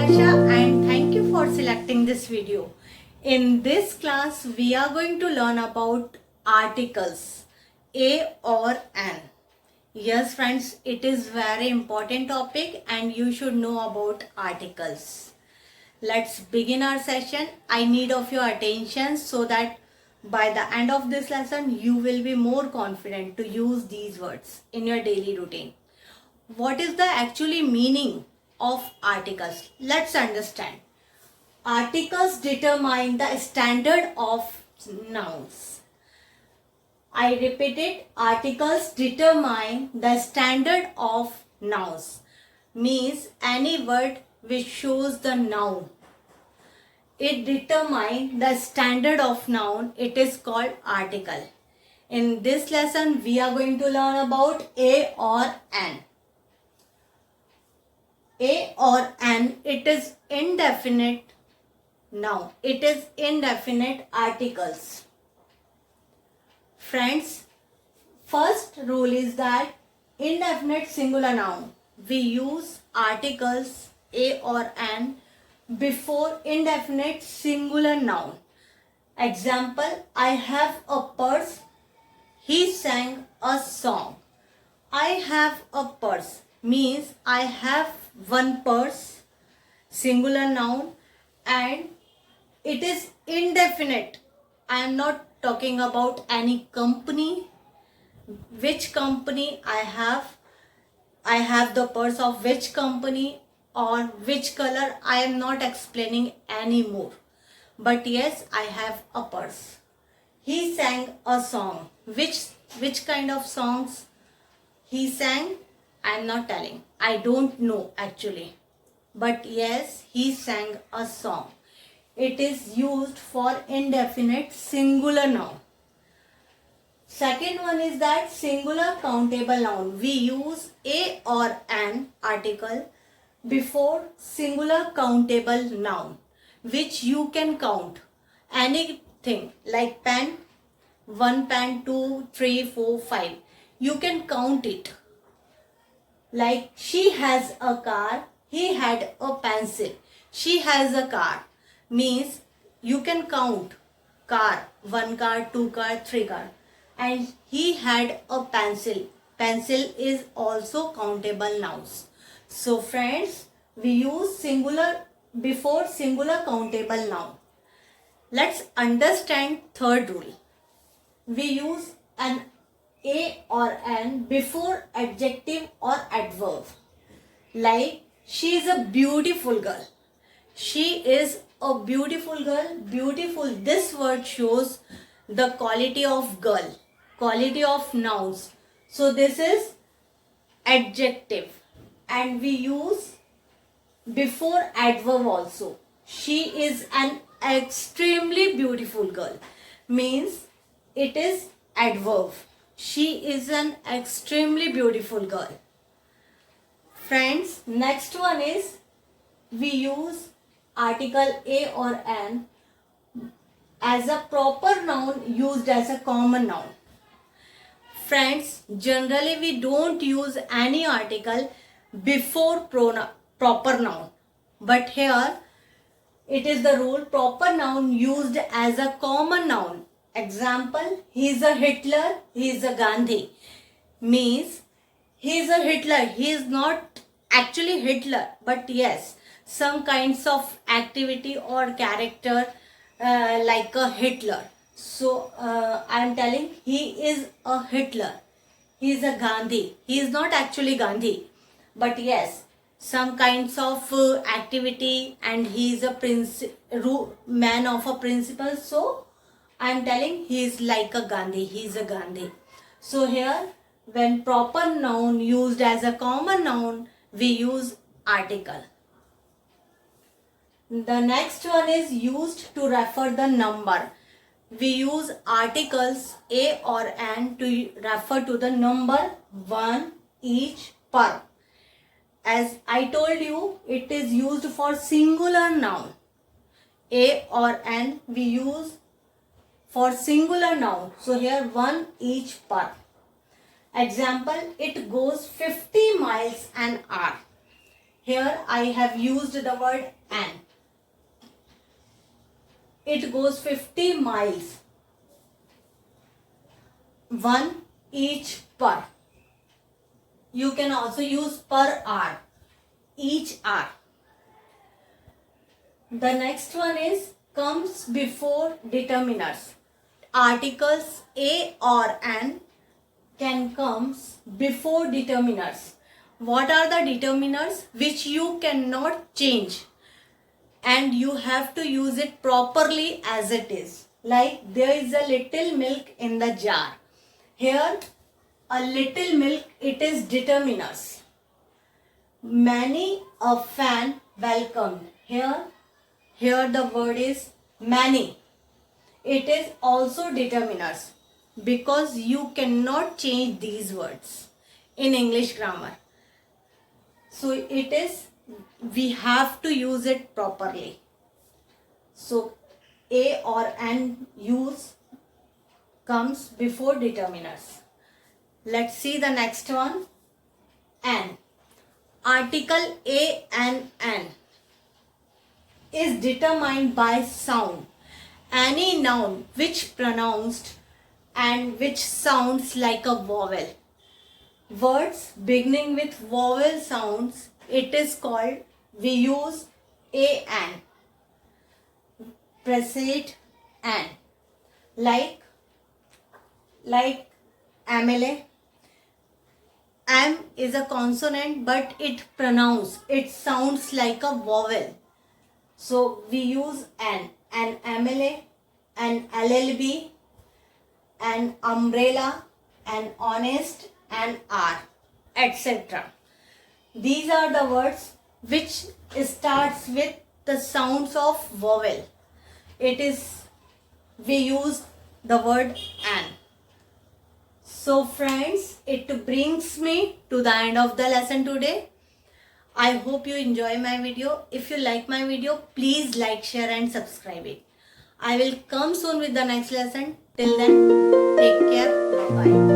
Abhilasha and thank you for selecting this video. In this class, we are going to learn about articles A or N. Yes friends, it is very important topic and you should know about articles. Let's begin our session. I need of your attention so that by the end of this lesson, you will be more confident to use these words in your daily routine. What is the actually meaning of articles? Let's understand. Articles determine the standard of nouns. I repeat it. Articles determine the standard of nouns. Means any word which shows the noun. It determines the standard of noun. It is called article. In this lesson, we are going to learn about A or N. A or N, it is indefinite noun. It is indefinite articles. Friends, first rule is that indefinite singular noun. We use articles A or N before indefinite singular noun. Example, I have a purse. He sang a song. I have a purse means I have one purse, singular noun, and it is indefinite. I am not talking about any company. Which company I have the purse of which company or which color, I am not explaining anymore. But yes, I have a purse. He sang a song. Which kind of songs he sang? I am not telling. I don't know actually. But yes, he sang a song. It is used for indefinite singular noun. Second one is that singular countable noun. We use A or N article before singular countable noun, which you can count. Anything like pen, 1 pen, 2, 3, 4, 5. You can count it. Like she has a car, he had a pencil. She has a car means you can count car, 1 car, 2 car, 3 car. And he had a pencil. Pencil is also countable nouns. So friends, we use singular before singular countable noun. Let's understand third rule. We use an A or N before adjective or adverb. Like she is a beautiful girl. She is a beautiful girl. Beautiful. This word shows the quality of girl, quality of nouns. So this is adjective and we use before adverb also. She is an extremely beautiful girl means it is adverb. She is an extremely beautiful girl. Friends, next one is we use article A or N as a proper noun used as a common noun. Friends, generally we don't use any article before proper noun. But here it is the rule, proper noun used as a common noun. Example, he is a Hitler, he is a Gandhi. Means he is a Hitler. He is not actually Hitler, but yes, some kinds of activity or character like a Hitler. So I am telling he is a Hitler. He is a Gandhi. He is not actually Gandhi, but yes, some kinds of activity, and he is a man of a principle. So I am telling he is like a Gandhi. He is a Gandhi. So here, when proper noun used as a common noun, we use article. The next one is used to refer the number. We use articles A or N to refer to the number 1 each per. As I told you, it is used for singular noun. A or N we use for singular noun. So here 1 each per. Example, it goes 50 miles an hour. Here I have used the word an. It goes 50 miles. One each per. You can also use per hour. Each hour. The next one is comes before determiners. Articles a or an can comes before determiners. What are the determiners? Which you cannot change and you have to use it properly as it is. Like there is a little milk in the jar. Here a little milk, it is determiners. Many a fan welcomed. Here the word is many. It is also determiners because you cannot change these words in English grammar. So it is, we have to use it properly. So a or an use comes before determiners. Let's see the next one. An. Article a and an is determined by sound. Any noun which pronounced and which sounds like a vowel. Words beginning with vowel sounds, it is called, we use a an. Precede an. Like amele. Am is a consonant but it sounds like a vowel. So we use an amele, an LLB, an umbrella, an honest, an R, etc. These are the words which starts with the sounds of vowel. We use the word an. So friends, it brings me to the end of the lesson today. I hope you enjoy my video. If you like my video, please like, share and subscribe it. I will come soon with the next lesson. Till then, take care. Bye-bye.